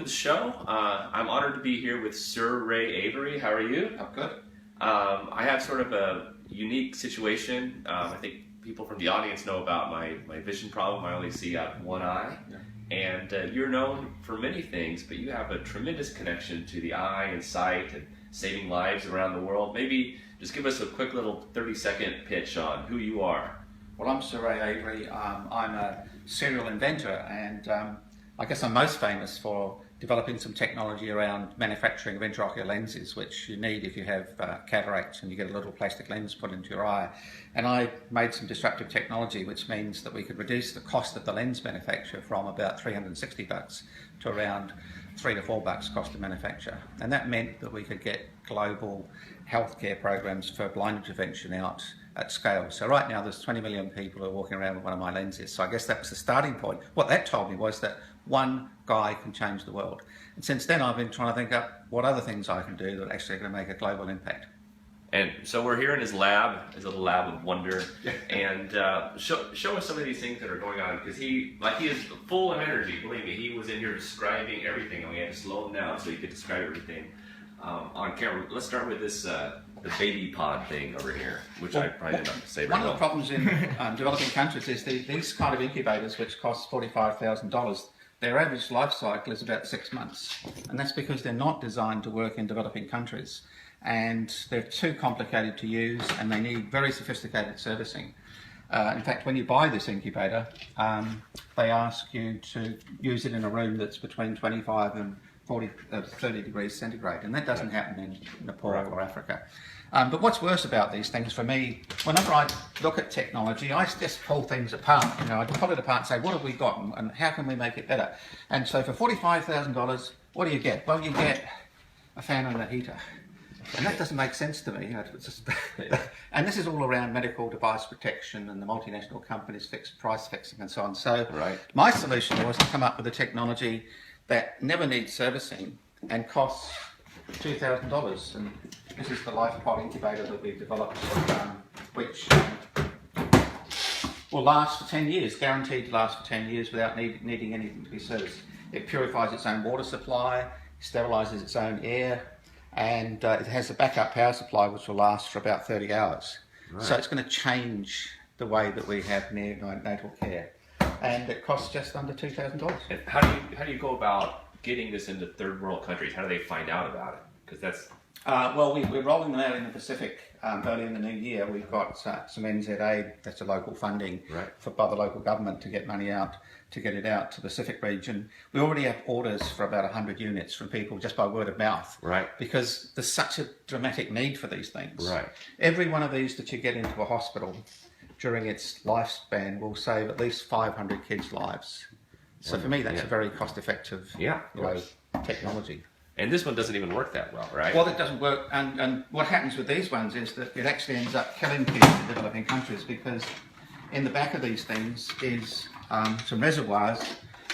to the show. I'm honored to be here with Sir Ray Avery. How are you? I'm good. I have sort of a unique situation. I think people from the audience know about my vision problem. I only see out one eye. Yeah. And you're known for many things, but you have a tremendous connection to the eye and sight and saving lives around the world. Maybe just give us a quick little 30-second pitch on who you are. Well, I'm Sir Ray Avery. I'm a serial inventor, and I guess I'm most famous for developing some technology around manufacturing of intraocular lenses, which you need if you have cataracts and you get a little plastic lens put into your eye. And I made some disruptive technology, which means that we could reduce the cost of the lens manufacture from about $360 to around $3 to $4 cost of manufacture. And that meant that we could get global healthcare programs for blindness prevention out at scale. So right now there's 20 million people who are walking around with one of my lenses. So I guess that was the starting point. What that told me was that one guy can change the world. And since then I've been trying to think up what other things I can do that are actually going to make a global impact. And so we're here in his lab, his little lab of wonder, and show us some of these things that are going on, because he is full of energy. Believe me, he was in here describing everything, and we had to slow him down so he could describe everything on camera. Let's start with this the baby pod thing over here, which I probably didn't have to say very well. One of the problems in developing countries is these kind of incubators, which cost $45,000, their average life cycle is about 6 months, and that's because they're not designed to work in developing countries. And they're too complicated to use, and they need very sophisticated servicing. In fact, when you buy this incubator, they ask you to use it in a room that's between 25 and 30 degrees centigrade, and that doesn't happen in Nepal or Africa. But what's worse about these things for me, whenever I look at technology, I just pull things apart. I pull it apart and say, what have we got, and how can we make it better? And so for $45,000, what do you get? Well, you get a fan and a heater. And that doesn't make sense to me. It's just and this is all around medical device protection and the multinational companies fixed price fixing and so on. So my solution was to come up with a technology that never needs servicing and costs $2,000. And this is the LifePod incubator that we've developed, which will last for 10 years, guaranteed to last for 10 years without needing anything to be serviced. It purifies its own water supply, sterilises its own air, and it has a backup power supply which will last for about 30 hours. Right. So it's going to change the way that we have neonatal care, and it costs just under $2,000. And how do you go about getting this into third world countries? How do they find out about it? Because that's well, we're rolling them out in the Pacific early in the new year. We've got some NZA, that's a local funding by the local government to get money out, to get it out to the Pacific region. We already have orders for about 100 units from people just by word of mouth. Right. Because there's such a dramatic need for these things. Right. Every one of these that you get into a hospital during its lifespan will save at least 500 kids' lives. So for me, that's a very cost-effective technology. And this one doesn't even work that well, right? Well, it doesn't work, and what happens with these ones is that it actually ends up killing kids in developing countries, because in the back of these things is some reservoirs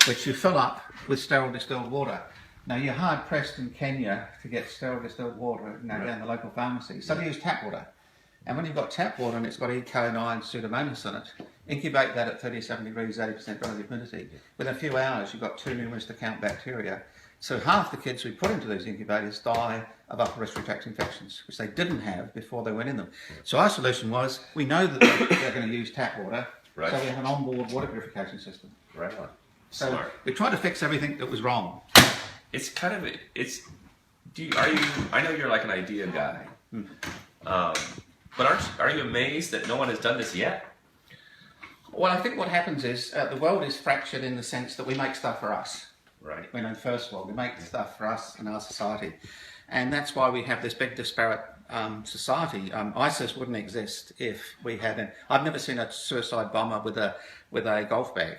which you fill up with sterile distilled water. Now, you're hard-pressed in Kenya to get sterile distilled water down the local pharmacy, so they use tap water. And when you've got tap water and it's got E. coli and Pseudomonas in it, incubate that at 37 degrees, 80% relative humidity. Within a few hours, you've got 2 numerous to count bacteria. So half the kids we put into those incubators die of upper respiratory tract infections, which they didn't have before they went in them. So our solution was, we know that they're going to use tap water, so we have an onboard water purification system. Right on. So Smart. we tried to fix everything that was wrong. It's kind of I know you're like an idea guy, but are you amazed that no one has done this yet? Well, I think what happens is the world is fractured in the sense that we make stuff for us. Right. First of all, we make stuff for us and our society, and that's why we have this big disparate society. ISIS wouldn't exist if we hadn't. I've never seen a suicide bomber with a golf bag.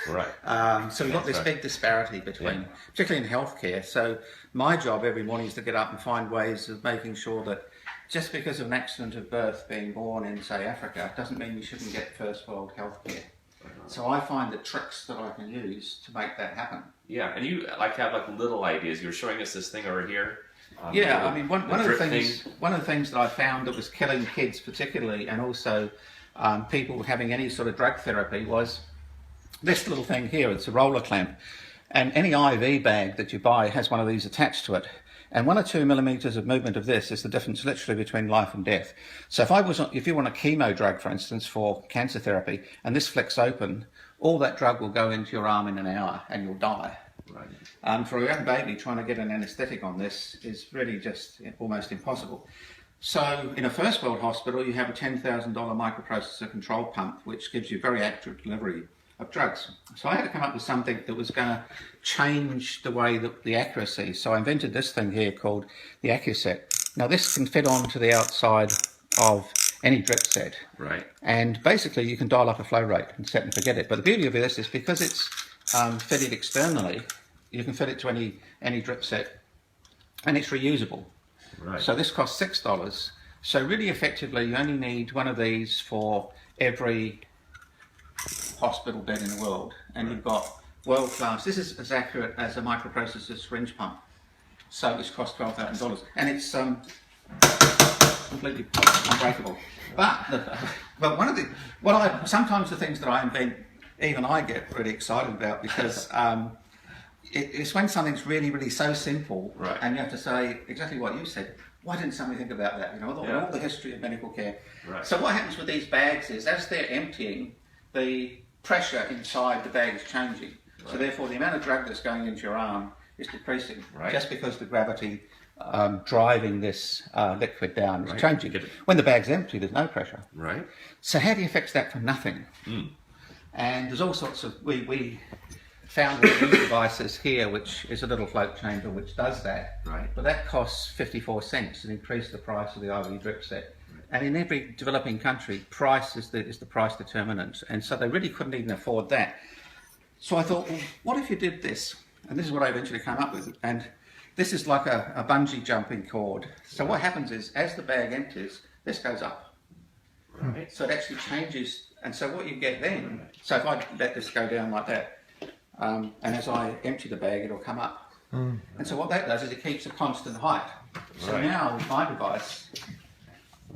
Right. So we've got this big disparity between, particularly in healthcare. So my job every morning is to get up and find ways of making sure that just because of an accident of birth being born in, say, Africa, doesn't mean you shouldn't get first world healthcare. So I find the tricks that I can use to make that happen. Yeah, and you have little ideas. You were showing us this thing over here. One of the things that I found that was killing kids particularly, and also people having any sort of drug therapy, was this little thing here. It's a roller clamp. And any IV bag that you buy has one of these attached to it. And 1 or 2 millimeters of movement of this is the difference literally between life and death. So if you want a chemo drug, for instance, for cancer therapy, and this flicks open, all that drug will go into your arm in an hour and you'll die. Right. For a young baby, trying to get an anaesthetic on this is really just almost impossible. So in a first world hospital, you have a $10,000 microprocessor control pump, which gives you very accurate delivery of drugs. So I had to come up with something that was going to change the way that the accuracy. So I invented this thing here called the AccuSet. Now this can fit onto the outside of any drip set. Right. And basically you can dial up a flow rate and set and forget it. But the beauty of this is because it's fitted externally, you can fit it to any drip set, and it's reusable. Right. So this costs $6. So really effectively you only need one of these for every hospital bed in the world, and you've got world class. This is as accurate as a microprocessor syringe pump. So it's cost $12,000, and it's completely unbreakable. But sometimes the things that I invent, even I get really excited about, because it's when something's really, really so simple, right, and you have to say exactly what you said. Why didn't somebody think about that? All the history of medical care. Right. So what happens with these bags is, as they're emptying, the pressure inside the bag is changing. Right. So therefore, the amount of drug that's going into your arm is decreasing, right, just because the gravity driving this liquid down is right, changing. When the bag's empty, there's no pressure. Right. So how do you fix that for nothing? And there's all sorts of, we found one of these devices here, which is a little float chamber which does that. Right. But that costs 54 cents and increased the price of the IV drip set. And in every developing country, price is the price determinant. And so they really couldn't even afford that. So I thought, well, what if you did this? And this is what I eventually came up with. And this is like a bungee jumping cord. So what happens is, as the bag empties, this goes up. Right. So it actually changes. And so what you get then, so if I let this go down like that, and as I empty the bag, it'll come up. And so what that does is it keeps a constant height. So right, now with my device,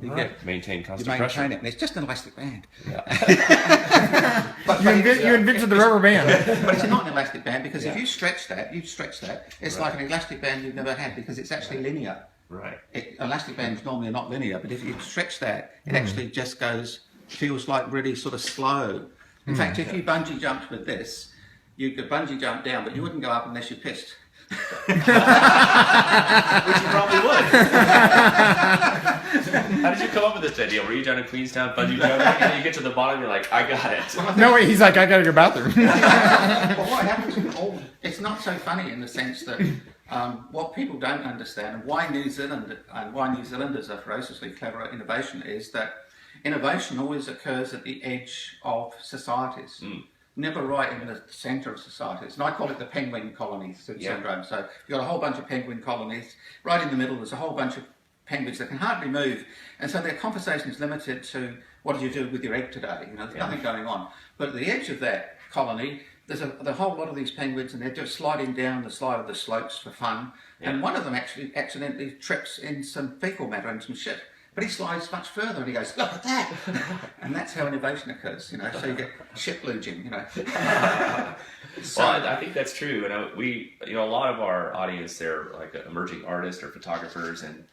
you maintain constant maintain pressure. it, and it's just an elastic band. Yeah. You invented the rubber band. But it's not an elastic band, because if you stretch that, it's like an elastic band you've never had, because it's actually linear. Right. Elastic bands normally are not linear, but if you stretch that, it actually just feels like really sort of slow. In fact, if you bungee jumped with this, you could bungee jump down, but you wouldn't go up unless you pissed. Which you probably would. How did you come up with this idea? Were you down in Queenstown bungee jumping, and then you get to the bottom, you're like, I got it. No, wait, he's like, I gotta go to the bathroom. Well, what happens with it's not so funny in the sense that what people don't understand, and why New Zealanders are ferociously clever at innovation, is that innovation always occurs at the edge of societies. Never right in the centre of societies. And I call it the penguin colony syndrome. So you've got a whole bunch of penguin colonies. Right in the middle, there's a whole bunch of penguins that can hardly move. And so their conversation is limited to, what did you do with your egg today? There's nothing going on. But at the edge of that colony, there's a whole lot of these penguins, and they're just sliding down the slide of the slopes for fun. Yeah. And one of them actually accidentally trips in some fecal matter and some shit. But he slides much further, and he goes, look at that! And that's how innovation occurs, So you get ship luging, So, well, I think that's true. And a lot of our audience, they're like emerging artists or photographers, and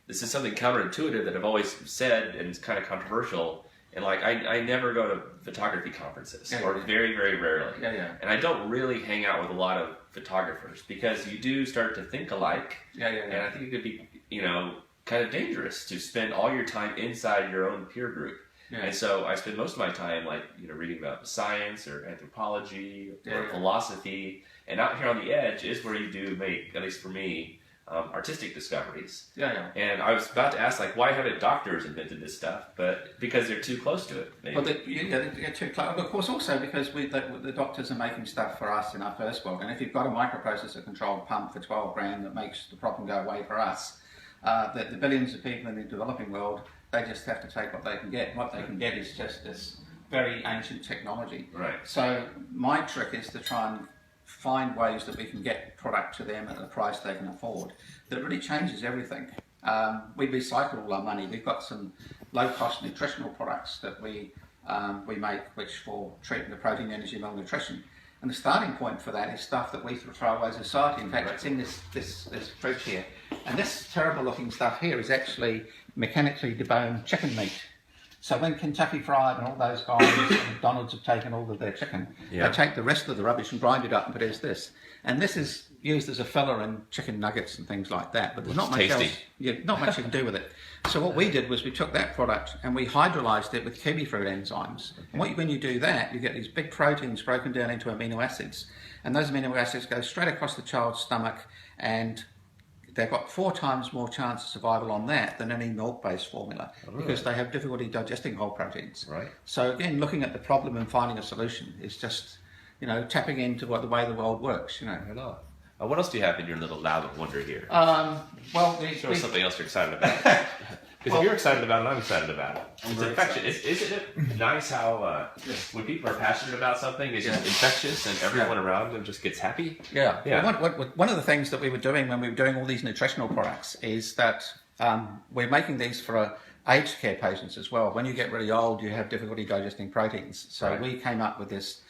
this is something counterintuitive that I've always said, and it's kind of controversial. And I never go to photography conferences, or very, very rarely. And I don't really hang out with a lot of photographers, because you do start to think alike. And I think it could be, kind of dangerous to spend all your time inside your own peer group. And so I spend most of my time reading about science or anthropology or philosophy, and out here on the edge is where you do make, at least for me, artistic discoveries. And I was about to ask, why haven't doctors invented this stuff? But because they're too close to it. Maybe. Well, they're too close. Of course, also because the doctors are making stuff for us in our first world. And if you've got a microprocessor controlled pump for $12,000 that makes the problem go away for us, the billions of people in the developing world, they just have to take what they can get. What they can get is just this very ancient technology. Right. So my trick is to try and find ways that we can get product to them at a price they can afford. That really changes everything. We recycle all our money. We've got some low-cost nutritional products that we make, which for treatment of protein, energy, malnutrition. And the starting point for that is stuff that we throw away as a society. In fact, it's in this fridge here. And this terrible looking stuff here is actually mechanically deboned chicken meat. So when Kentucky Fried and all those guys and McDonald's have taken all of their chicken, they take the rest of the rubbish and grind it up and produce this. And this is used as a filler in chicken nuggets and things like that. But there's not much else. Yeah, not much you can do with it. So what we did was we took that product and we hydrolyzed it with kiwi fruit enzymes. And when you do that, you get these big proteins broken down into amino acids. And those amino acids go straight across the child's stomach, and they've got 4 times more chance of survival on that than any milk-based formula, because they have difficulty digesting whole proteins. Right. So again, looking at the problem and finding a solution is just, tapping into the way the world works. What else do you have in your little lab of wonder here? Show us something else you're excited about. Because if you're excited about it, I'm excited about it. It's infectious. Isn't it nice how when people are passionate about something, it's just infectious and everyone around them just gets happy? Yeah. Well, one of the things that we were doing when we were doing all these nutritional products is that we're making these for aged care patients as well. When you get really old, you have difficulty digesting proteins. So we came up with this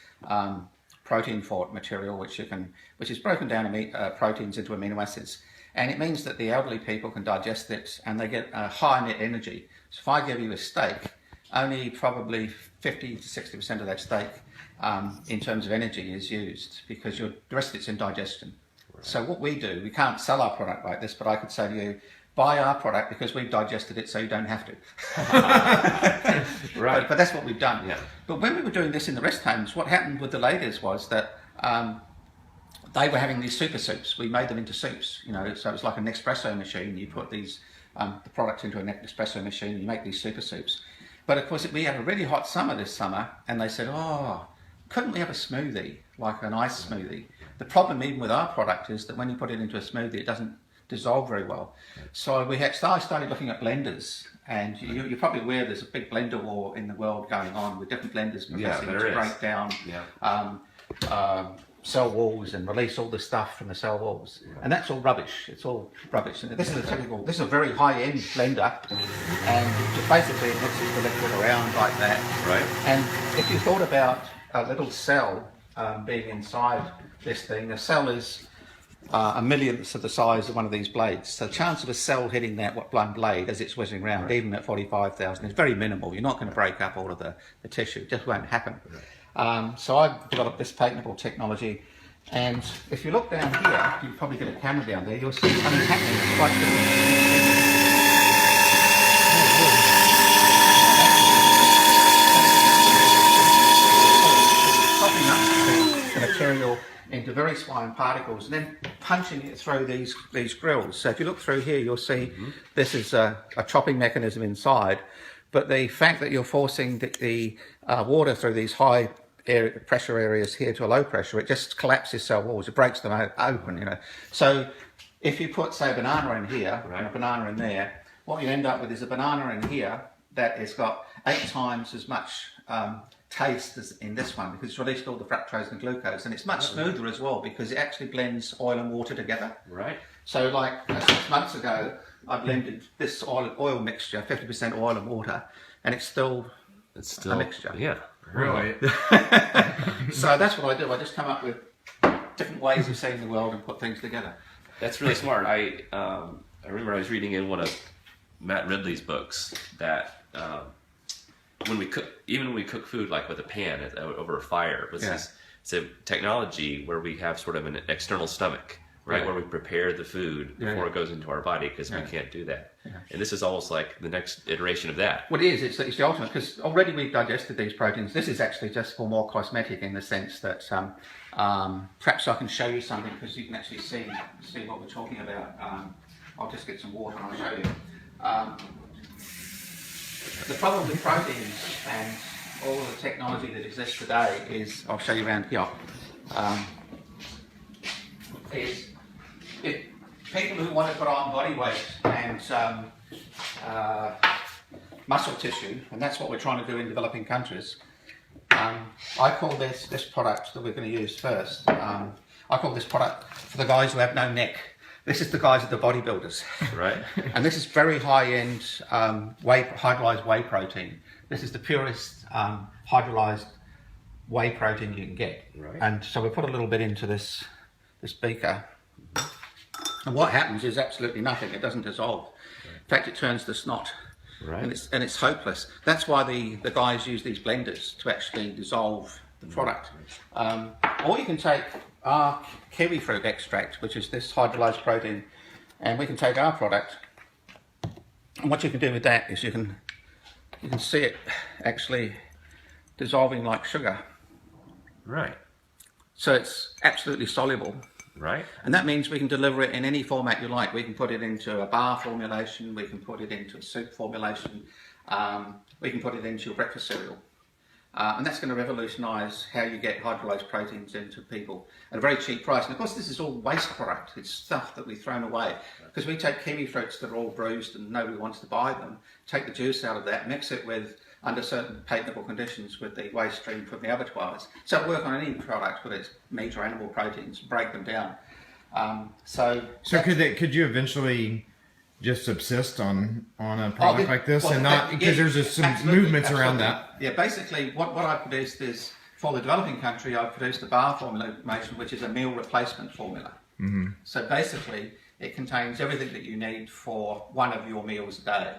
protein fort material, which is broken down proteins into amino acids. And it means that the elderly people can digest it and they get a high net energy. So if I give you a steak, only probably 50 to 60% of that steak in terms of energy is used, because the rest of it's in digestion. Right. So what we do, we can't sell our product like this, but I could say to you, buy our product because we've digested it so you don't have to. Right. But that's what we've done. Yeah. But when we were doing this in the rest homes, what happened with the ladies was that they were having these super soups. We made them into soups, so it's like an espresso machine. You put these the product into an espresso machine and you make these super soups. But of course, we had a really hot summer this summer, and they said, couldn't we have a smoothie, like an ice smoothie? The problem even with our product is that when you put it into a smoothie, it doesn't dissolve very well. So I started looking at blenders, and you're probably aware there's a big blender war in the world going on with different blenders professing to break down cell walls and release all the stuff from the cell walls, and that's all rubbish. It's all rubbish. And this is a very high-end blender, and it basically mixes the liquid around like that. Right. And if you thought about a little cell being inside this thing, a cell is a millionth of the size of one of these blades. So the chance of a cell hitting that one blade as it's whizzing around, even at 45,000, is very minimal. You're not going to break up all of the tissue. It just won't happen. So I developed this patentable technology, and if you look down here, you probably get a camera down there, you'll see something happening. It's quite chopping up the material into very fine particles and then punching it through these grills. So if you look through here, you'll see this is a chopping mechanism inside. But the fact that you're forcing the water through these high pressure areas here to a low pressure, it just collapses cell walls. It breaks them open, So if you put, say, a banana in here and a banana in there, what you end up with is a banana in here that has got 8 times as much taste as in this one, because it's released all the fructose and glucose, and it's much smoother as well because it actually blends oil and water together. Right. So like 6 months ago, I blended this oil mixture, 50% oil and water, and it's still a mixture. Yeah. Really? So that's what I do. I just come up with different ways of seeing the world and put things together. That's really smart. I remember I was reading in one of Matt Ridley's books that when we cook food like with a pan over a fire, it's a technology where we have sort of an external stomach. Right, where we prepare the food before it goes into our body, because we can't do that. Yeah. And this is almost like the next iteration of that. Well, it is. It's the ultimate, because already we've digested these proteins. This is actually just for more cosmetic in the sense that perhaps I can show you something, because you can actually see what we're talking about. I'll just get some water and I'll show you. The problem with proteins and all of the technology that exists today is, I'll show you around here, is if people who want to put on body weight and muscle tissue, and that's what we're trying to do in developing countries, I call this product that we're going to use first, I call this product for the guys who have no neck. This is the guys are the bodybuilders. Right. And this is very high-end hydrolyzed whey protein. This is the purest hydrolyzed whey protein you can get. Right. And so we put a little bit into this beaker. And what happens is absolutely nothing. It doesn't dissolve. In fact, it turns to snot. Right. And it's hopeless. That's why the guys use these blenders to actually dissolve the product. Or you can take our kiwi fruit extract, which is this hydrolyzed protein, and we can take our product. And what you can do with that is you can see it actually dissolving like sugar. Right. So it's absolutely soluble. Right. And that means we can deliver it in any format you like. We can put it into a bar formulation, we can put it into a soup formulation, we can put it into your breakfast cereal. And that's going to revolutionise how you get hydrolyzed proteins into people at a very cheap price. And of course, this is all waste product. It's stuff that we've thrown away. Because we take kiwi fruits that are all bruised and nobody wants to buy them, take the juice out of that, mix it with, under certain patentable conditions, with the waste stream from the abattoirs. So it'll work on any product, whether it's meat or animal proteins, break them down. So could you eventually just subsist on a product like this, and not because there's just some movements around that? Yeah, basically what I produced is, for the developing country, I produced a bar formulation, which is a meal replacement formula. Mm-hmm. So basically it contains everything that you need for one of your meals a day.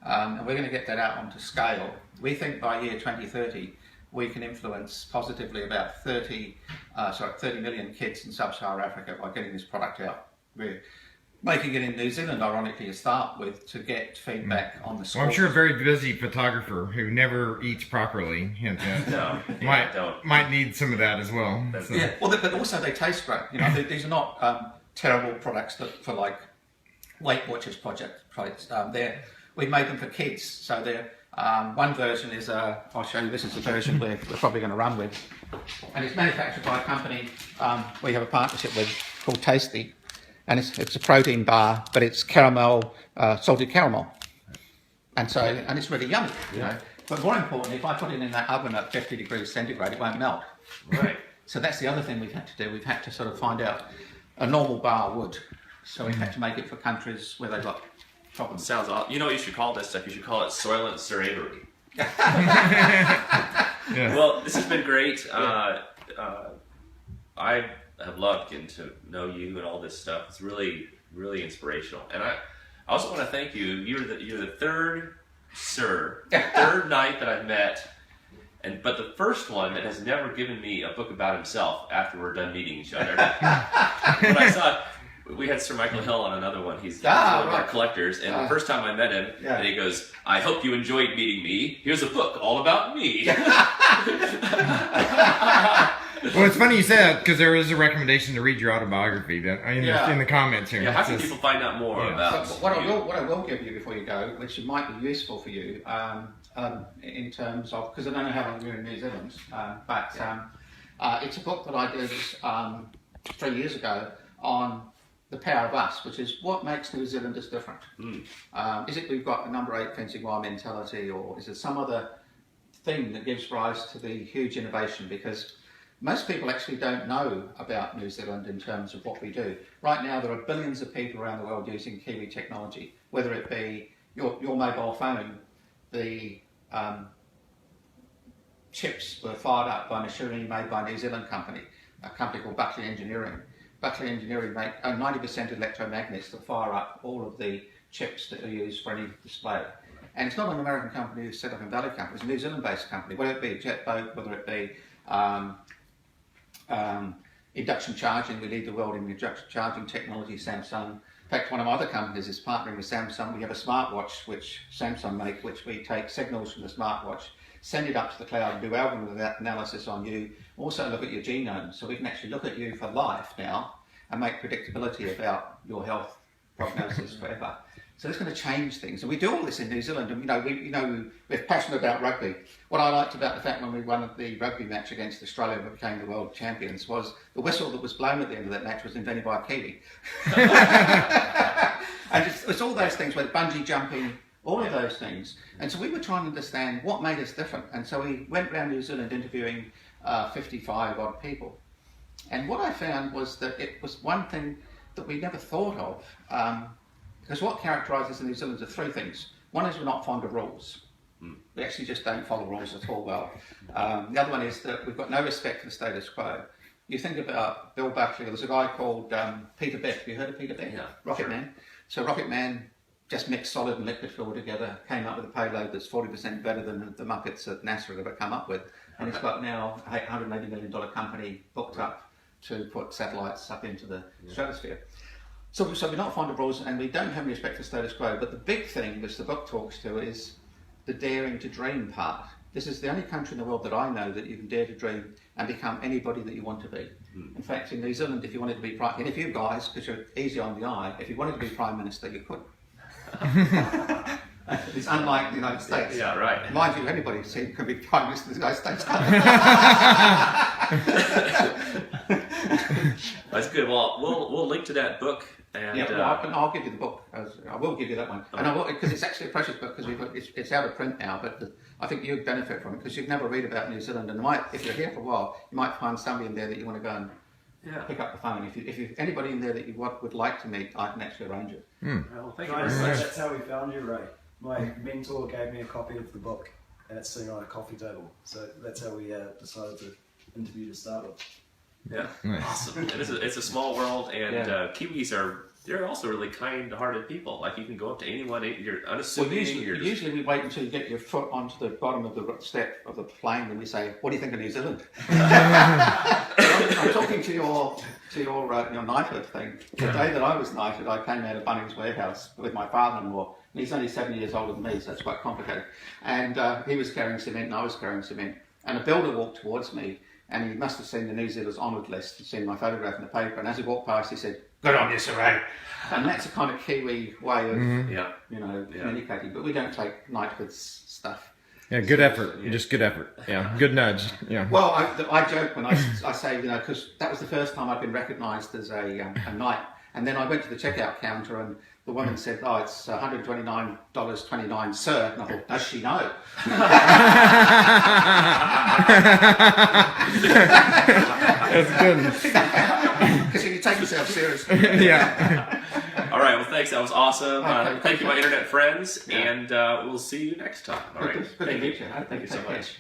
And we're going to get that out onto scale. We think by year 2030 we can influence positively about 30 million kids in sub-Saharan Africa by getting this product out. We're making it in New Zealand, ironically, to start with, to get feedback on the Well, I'm sure a very busy photographer who never eats properly might need some of that as well. So. Yeah, well, but also they taste great. You know, these are not terrible products for like Weight Watchers projects. We made them for kids, so they're one version is I'll show you. This is the version we're probably going to run with, and it's manufactured by a company we have a partnership with called Tasty. And it's a protein bar, but it's caramel, salted caramel, and it's really yummy. You know. But more importantly, if I put it in that oven at 50 degrees centigrade, it won't melt. Right. So that's the other thing we've had to do. We've had to sort of find out a normal bar would. So we've had to make it for countries where they've got problems. Sounds awesome. You know what you should call this stuff? You should call it Soylent Sir Avery. Yeah. Well, this has been great. I have loved getting to know you and all this stuff. It's really, really inspirational. And I also want to thank you. You're the third third night that I've met, but the first one that has never given me a book about himself after we're done meeting each other. When I saw we had Sir Michael Hill on another one. He's one of our collectors, and the first time I met him, and he goes, "I hope you enjoyed meeting me. Here's a book all about me." Well, it's funny you say that, because there is a recommendation to read your autobiography in the comments here. Yeah, how can people find out more about what I will give you before you go, which might be useful for you, in terms of, because I don't know how long you're in New Zealand, but it's a book that I did 3 years ago on the power of us, which is what makes New Zealanders different. Is it we've got a number 8 fencing wire mentality, or is it some other thing that gives rise to the huge innovation? Because most people actually don't know about New Zealand in terms of what we do. Right now there are billions of people around the world using Kiwi technology, whether it be your mobile phone. The chips were fired up by machinery made by a New Zealand company, a company called Buckley Engineering. Buckley Engineering make 90% electromagnets that fire up all of the chips that are used for any display. And it's not an American company who's set up in Valley Company, it's a New Zealand-based company, whether it be a jet boat, whether it be induction charging. We lead the world in induction charging technology, Samsung. In fact, one of my other companies is partnering with Samsung. We have a smartwatch which Samsung make, which we take signals from the smartwatch, send it up to the cloud and do algorithm analysis on you, also look at your genome. So we can actually look at you for life now and make predictability about your health prognosis forever. So it's going to change things. And we do all this in New Zealand. And we're passionate about rugby. What I liked about the fact when we won the rugby match against Australia and became the world champions was the whistle that was blown at the end of that match was invented by a Kiwi. And it's all those things, like bungee jumping, all of those things. And so we were trying to understand what made us different. And so we went around New Zealand interviewing 55 odd people. And what I found was that it was one thing that we never thought of. Because what characterises the New Zealanders are 3 things. One is we're not fond of rules. We actually just don't follow rules at all well. The other one is that we've got no respect for the status quo. You think about Bill Buckley, there's a guy called Peter Beck. Have you heard of Peter Beck? Yeah, Rocket sure. Man. So Rocket Man just mixed solid and liquid fuel together, came up with a payload that's 40% better than the Muppets at NASA have ever come up with. And it's got now a $180 million company booked up to put satellites up into the stratosphere. So we're not fond of rules, and we don't have any respect for status quo. But the big thing, which the book talks to, is the daring to dream part. This is the only country in the world that I know that you can dare to dream and become anybody that you want to be. In fact, in New Zealand, if you wanted to be prime, and if you guys, because you're easy on the eye, if you wanted to be prime minister, you could. It's unlike the United States. Yeah, right. Mind you, anybody can be prime minister of the United States. That's good. Well, we'll link to that book. And, I'll give you the book. I will give you that one, and I will, because it's actually a precious book, because it's out of print now. But I think you'd benefit from it, because you'd never read about New Zealand, and if you're here for a while, you might find somebody in there that you want to go and pick up the phone. If you anybody in there that you would like to meet, I can actually arrange it. Well, thank you Can I very say much. that's how we found you, Ray. My mentor gave me a copy of the book, and it's sitting on a coffee table. So that's how we decided to interview to start with. Yeah, Nice. awesome. It's a small world, and Kiwis they're also really kind-hearted people. Like, you can go up to anyone, you're unassuming. Usually we wait until you get your foot onto the bottom of the step of the plane, and we say, "What do you think of New Zealand?" I'm talking to your knighthood thing. The day that I was knighted, I came out of Bunnings Warehouse with my father-in-law. And he's only 7 years older than me, so it's quite complicated. And he was carrying cement, and I was carrying cement. And a builder walked towards me, and he must have seen the New Zealand's honoured list, and seen my photograph in the paper. And as he walked past, he said, "Good on you, Sir Ray." And that's a kind of Kiwi way of communicating. But we don't take knighthood stuff. Yeah, good effort. Just good effort. Yeah, good nudge. Yeah. Well, I joke when I say, because that was the first time I've been recognised as a knight. And then I went to the checkout counter, and the woman said, "Oh, it's $129.29, sir." And I thought, does she know? That's good. Because you take yourself seriously. Yeah. All right, well, thanks. That was awesome. Okay, Thank you, my internet friends, and we'll see you next time. All right. Good to meet you. Thank you so much.